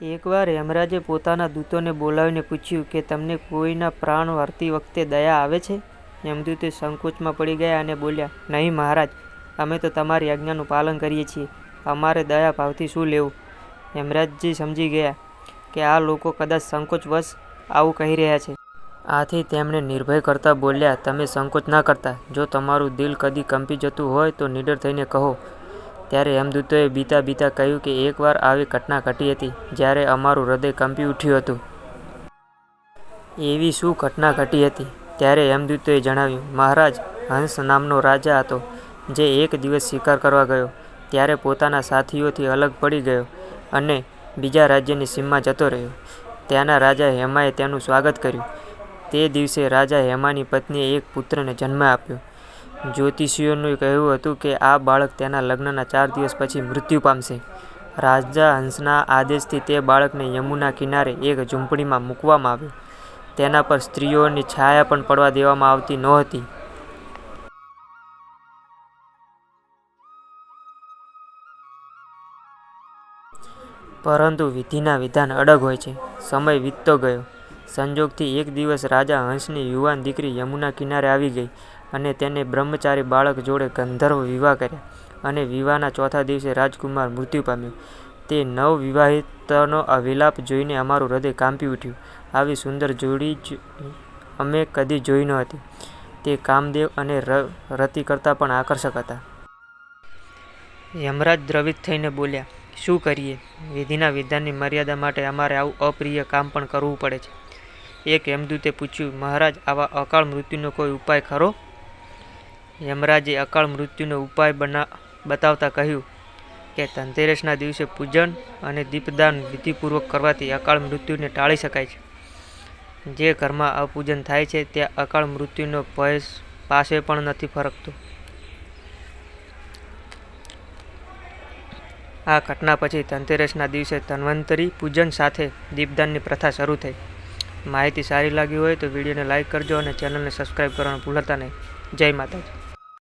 એકવાર યમરાજે પોતાના દૂતોને બોલાવીને પૂછ્યું કે તમને કોઈના પ્રાણ વારતી વખતે દયા આવે છે? યમદૂતે સંકોચમાં પડી ગયા અને બોલ્યા, નહીં મહારાજ, અમે તો તમારી આજ્ઞાનું પાલન કરીએ છીએ. અમારે દયા ભાવથી શું લેવું? યમરાજજી સમજી ગયા કે આ લોકો કદાચ સંકોચવશ આવું કહી રહ્યા છે. આથી તેમણે નિર્ભય કરતા બોલ્યા, તમે સંકોચ ના કરતા. જો તમારું દિલ કદી કંપી જતું હોય તો નીડર થઈને કહો. ત્યારે યમદૂતોએ બીતા બીતા કહ્યું કે એકવાર આવી ઘટના ઘટી હતી જ્યારે અમારું હૃદય કંપી ઉઠ્યું હતું. એવી શું ઘટના ઘટી હતી? ત્યારે યમદૂતોએ જણાવ્યું, મહારાજ, હંસ નામનો રાજા હતો જે એક દિવસ શિકાર કરવા ગયો ત્યારે પોતાના સાથીઓથી અલગ પડી ગયો અને બીજા રાજ્યની સીમમાં જતો રહ્યો. ત્યાંના રાજા હેમાએ તેનું સ્વાગત કર્યું. તે દિવસે રાજા હેમાની પત્નીએ એક પુત્રને જન્મ આપ્યો. જ્યોતિષીઓનું કહેવું હતું કે આ બાળક તેના લગ્નના 4 દિવસ પછી મૃત્યુ પામશે. રાજા હંસના આદેશથી તે બાળકને યમુના કિનારે એક ઝૂંપડીમાં મૂકવામાં આવ્યું. તેના પર સ્ત્રીઓની છાયા પણ પડવા દેવામાં આવતી નહોતી. પરંતુ વિધિના વિધાન અડગ હોય છે. સમય વીતતો ગયો. સંજોગથી એક દિવસ રાજા હંસની યુવાન દીકરી યમુના કિનારે આવી ગઈ અને તેને બ્રહ્મચારી બાળક જોડે ગંધર્વ વિવાહ કર્યા અને વિવાહના 4થા દિવસે રાજકુમાર મૃત્યુ પામ્યો. તે નવવિવાહિતનો અવિલાપ જોઈને અમારું હૃદય કાંપી ઉઠ્યું. આવી સુંદર જોડી અમે કદી જોઈ નહોતી. તે કામદેવ અને રતિ કરતાં પણ આકર્ષક હતા. યમરાજ દ્રવિત થઈને બોલ્યા, શું કરીએ? વિધિના વિધાનની મર્યાદા માટે અમારે આવું અપ્રિય કામ પણ કરવું પડે છે. એક યમદૂતે પૂછ્યું, મહારાજ, આવા અકાળ મૃત્યુનો કોઈ ઉપાય ખરો? યમરાજે અકાળ મૃત્યુનો ઉપાય બતાવતા કહ્યું કે ધનતેરસના દિવસે પૂજન અને દીપદાન વિધિપૂર્વક કરવાથી અકાળ મૃત્યુને ટાળી શકાય છે. જે ઘરમાં અપૂજન થાય છે ત્યાં અકાળ મૃત્યુનો ભય પાસે પણ નથી ફરકતો. આ ઘટના પછી ધનતેરસના દિવસે ધન્વંતરી પૂજન સાથે દીપદાનની પ્રથા શરૂ થઈ. માહિતી સારી લાગી હોય તો વિડીયોને લાઇક કરજો અને ચેનલને સબસ્ક્રાઈબ કરવાનું ભૂલતા નહીં. જય માતાજી.